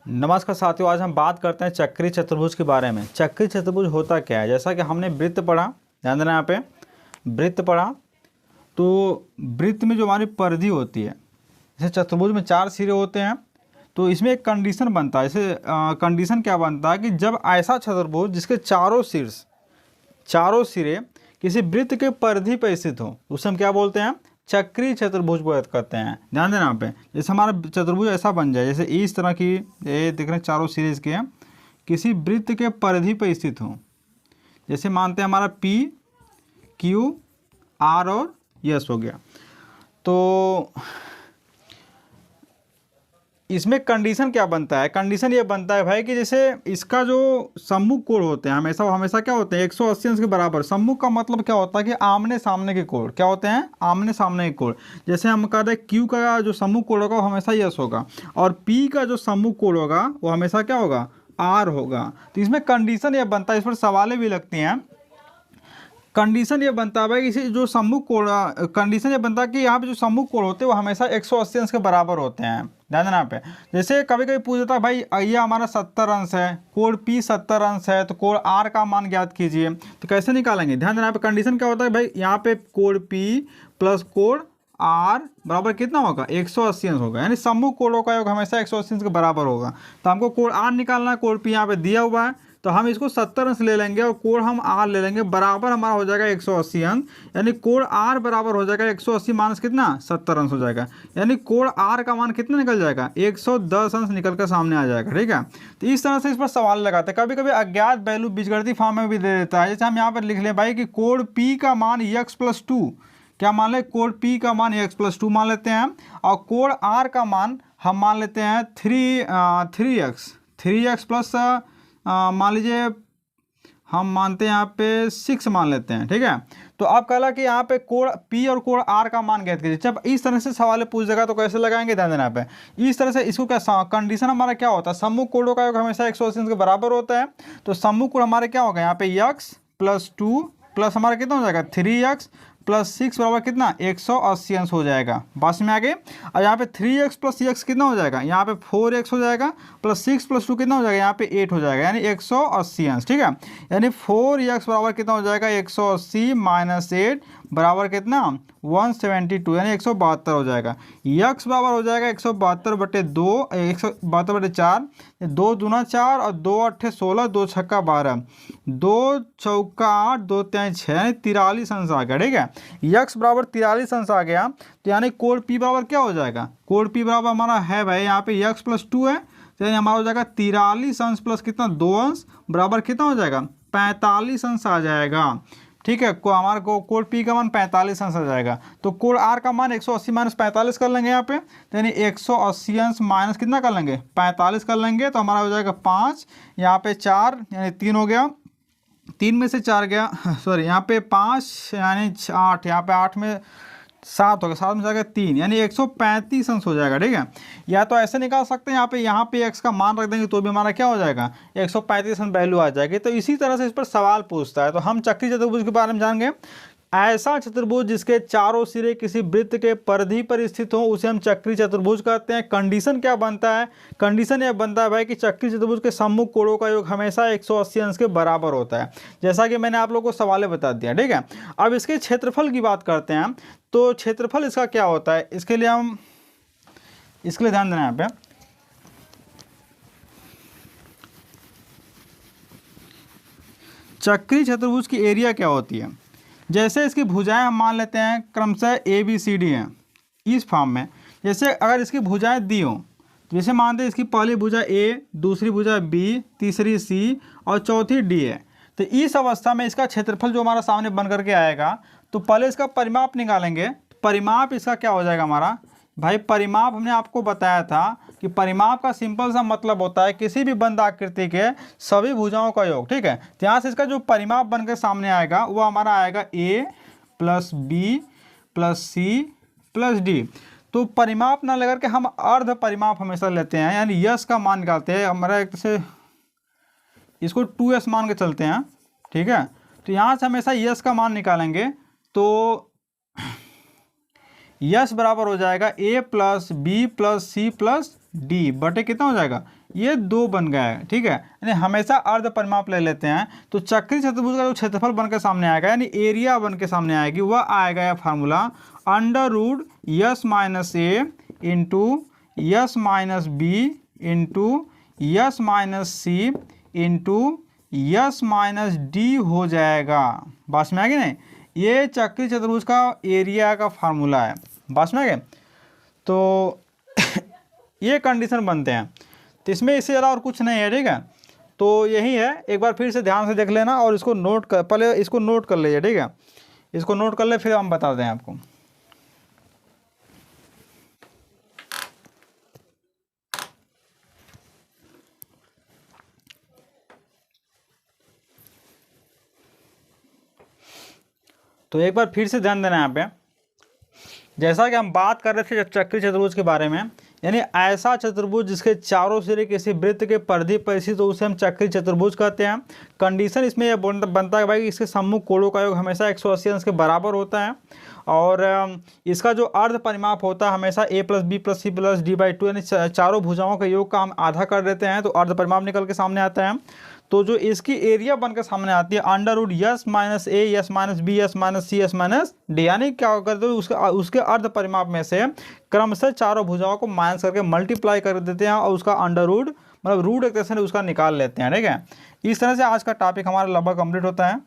नमस्कार साथियों, आज हम बात करते हैं चक्रीय चतुर्भुज के बारे में। चक्रीय चतुर्भुज होता क्या है? जैसा कि हमने वृत्त पढ़ा, ध्यान देना यहाँ पे, वृत्त पढ़ा तो वृत्त में जो हमारी परिधि होती है, जैसे चतुर्भुज में 4 सिरे होते हैं, तो इसमें एक कंडीशन बनता है। जैसे कंडीशन क्या बनता है कि जब ऐसा चतुर्भुज जिसके चारों सिरे किसी वृत्त के परिधि पर स्थित हो, उसे हम क्या बोलते हैं? चक्रीय चतुर्भुज कहते हैं। ध्यान देना यहाँ पे, जैसे हमारा चतुर्भुज ऐसा बन जाए, जैसे इस तरह की, ये देख रहे हैं चारों सिरे इसके हैं, किसी वृत्त के परिधि पर स्थित हो। जैसे मानते हैं हमारा P, Q, R और S हो गया। तो इसमें कंडीशन क्या बनता है? कंडीशन ये बनता है भाई कि जैसे इसका जो सम्मुख कोण होते हैं हमेशा क्या होते हैं? 180 अंश के बराबर। सम्मुख का मतलब क्या होता है कि आमने सामने के कोण। क्या होते हैं? आमने सामने के कोण। जैसे हम कह रहे हैं Q का जो सम्मुख कोण होगा वो हमेशा यस होगा, और P का जो सम्मुख कोण होगा वो हमेशा क्या होगा? R होगा। तो इसमें कंडीशन ये बनता है, इस पर सवालें भी लगती हैं। कंडीशन ये बनता है भाई, इसी जो सम्मुख कोण, कंडीशन ये बनता है कि यहाँ पे जो सम्मुख कोण होते हैं वो हमेशा 180 अंश के बराबर होते हैं। ध्यान देना यहाँ पे। जैसे कभी कभी पूछ देता है भाई ये हमारा 70 अंश है, कोण P 70 अंश है, तो कोण R का मान ज्ञात कीजिए। तो कैसे निकालेंगे? ध्यान देना यहाँ पे, कंडीशन क्या होता है भाई, यहाँ पे कोण P प्लस कोण R बराबर कितना होगा? 180 अंश होगा। यानी सम्मुख कोणों का योग हमेशा 180 अंश के बराबर होगा। तो हमको कोण R निकालना है, कोण P यहाँ पे दिया हुआ है, तो हम इसको 70 अंश ले लेंगे और कोण हम R ले लेंगे, बराबर हमारा हो जाएगा 180 अंश। यानी कोण R बराबर हो जाएगा 180 माइनस कितना? 70 अंश हो जाएगा। यानी कोण R का मान कितना निकल जाएगा? 110 अंश निकल कर सामने आ जाएगा। ठीक है, तो इस तरह से इस पर सवाल लगाते हैं। कभी कभी अज्ञात वैल्यू बीजगणितीय फॉर्म में भी दे देता है। जैसे हम यहाँ पर लिख लें भाई कि कोण P का मान x+2, क्या मान ले? कोण P का मान x+2 मान लेते हैं, और कोण R का मान हम मान लेते हैं 3x प्लस मान लीजिए हम मानते हैं यहाँ पे 6 मान लेते हैं। ठीक है, तो अब कहला कि यहाँ पे कोण P और कोण R का मान ज्ञात कीजिए। जब इस तरह से सवाल पूछ देगा तो कैसे लगाएंगे? ध्यान देना यहाँ पे। इस तरह से इसको क्या कंडीशन हमारा क्या होता है? सम्मुख कोणों का योग हमेशा 180 के बराबर होता है। तो सम्मुख कोण हमारे क्या होगा? यहाँ पे x+2 प्लस हमारा कितना हो जाएगा? 3x प्लस 6 बराबर कितना? 180 अंश हो जाएगा। बात में आगे। और यहाँ पे 3x प्लस x कितना हो जाएगा? यहाँ पे 4x हो जाएगा, प्लस 6 प्लस 2 कितना हो जाएगा? यहाँ पे 8 हो जाएगा, यानी 180 अंश। ठीक है, यानी 4x बराबर कितना हो जाएगा? 180 माइनस 8 बराबर कितना? 172, यानी 172 हो जाएगा। x बराबर हो जाएगा 172/2, 172/4, 2 दूना 4 और 2 अट्ठे 16, 2 छक्का 12, 2 चौका 8, 2 तिहाई 6, यानी 43 अंश आ गया। ठीक है, x बराबर 43 अंश आ गया। तो यानी कोण P बराबर क्या हो जाएगा? कोण P बराबर हमारा है भाई यहाँ पे x+2 है, तो यानी हमारा हो जाएगा 43 अंश प्लस कितना? 2 अंश बराबर कितना हो जाएगा? 45 अंश आ जाएगा। ठीक है, को हमारे को कोण P का मान 45 अंश आ जाएगा। तो कोण R का मान 180 माइनस 45 कर लेंगे यहाँ पे, तो यानी 180 अंश माइनस कितना कर लेंगे? 45 कर लेंगे, तो हमारा हो जाएगा 5, यहाँ पे 4 यानी 3 हो गया, 3 में से 4 गया, सॉरी यहाँ पे 5 यानी 8, यहाँ पे 8 में 7 होगा, 7 में जाएगा 3, यानी 135 अंश हो जाएगा। ठीक है, या तो ऐसे निकाल सकते हैं, यहाँ पे x का मान रख देंगे तो भी हमारा क्या हो जाएगा? 135 अंश वैल्यू आ जाएगी। तो इसी तरह से इस पर सवाल पूछता है। तो हम चक्रीय चतुर्भुज के बारे में जानेंगे। ऐसा चतुर्भुज जिसके चारों सिरे किसी वृत्त के परिधि पर स्थित हो उसे हम चक्रीय चतुर्भुज कहते हैं। कंडीशन क्या बनता है? कंडीशन यह बनता है भाई कि चक्रीय चतुर्भुज के सम्मुख कोणों का योग हमेशा 180 अंश के बराबर होता है, जैसा कि मैंने आप लोगों को सवालें बता दिया। ठीक है, अब इसके क्षेत्रफल की बात करते हैं। तो क्षेत्रफल इसका क्या होता है? इसके लिए ध्यान देना यहाँ पे। चक्रीय चतुर्भुज की एरिया क्या होती है? जैसे इसकी भुजाएं हम मान लेते हैं क्रमशः ABCD हैं इस फॉर्म में। जैसे अगर इसकी भुजाएं दी हों, तो जैसे मानते हैं इसकी पहली भुजा A, दूसरी भुजा B, तीसरी C और चौथी D है। तो इस अवस्था में इसका क्षेत्रफल जो हमारा सामने बन करके आएगा, तो पहले इसका परिमाप निकालेंगे। परिमाप इसका क्या हो जाएगा हमारा? भाई परिमाप हमने आपको बताया था कि परिमाप का सिंपल सा मतलब होता है किसी भी बंद आकृति के सभी भुजाओं का योग। ठीक है, तो यहाँ से इसका जो परिमाप बनकर सामने आएगा वो हमारा आएगा A plus B plus C plus D। तो परिमाप ना लेकर के हम अर्ध परिमाप हमेशा लेते हैं, यानी यश का मान निकालते हैं। हमारा एक से इसको 2s मान के चलते हैं। ठीक है, तो यहाँ से हमेशा यश का मान निकालेंगे, तो यश बराबर हो जाएगा A plus B plus C plus D बटे कितना हो जाएगा, ये 2 बन गया है। ठीक है, यानी हमेशा अर्ध परिमाप ले लेते हैं तो चक्रीय चतुर्भुज का जो क्षेत्रफल बन के सामने आएगा यानी एरिया बन के सामने आएगी वह आएगा यह formula under root S minus A into S minus B into S minus C into S minus D हो जाएगा। बात में आ गई नहीं, ये चक्रीय चतुर्भुज का एरिया का फार्मूला है। बात में आ गए, तो ये कंडीशन बनते हैं, तो इसमें इससे ज़्यादा और कुछ नहीं है। ठीक है, तो यही है, एक बार फिर से ध्यान से देख लेना और इसको नोट कर, पहले इसको नोट कर लीजिए। ठीक है, इसको नोट कर ले फिर हम बता दें आपको। तो एक बार फिर से ध्यान देना यहाँ पे, जैसा कि हम बात कर रहे थे चक्रीय चतुर्भुज के बारे में, यानी ऐसा चतुर्भुज जिसके चारों सिरे किसी वृत्त के परिधि पर स्थित तो उसे हम चक्रीय चतुर्भुज कहते हैं। कंडीशन इसमें यह बनता है भाई इसके सम्मुख कोणों का योग हमेशा 180 अंश के बराबर होता है और इसका जो अर्ध परिमाप होता है हमेशा a plus B plus C plus d/2 यानी चारों भुजाओं के योग का हम आधा कर देते हैं तो अर्ध परिमाप निकल के सामने आता है। तो जो इसकी एरिया बनकर सामने आती है under root S minus A S minus B S minus C S minus D, यानी क्या करते हो उसके अर्ध परिमाप में से क्रमशः चारों भुजाओं को माइनस करके मल्टीप्लाई कर देते हैं और उसका अंडर रूट मतलब रूट एक तरह से उसका निकाल लेते हैं। ठीक है, इस तरह से आज का टॉपिक हमारा लगभग कंप्लीट होता है।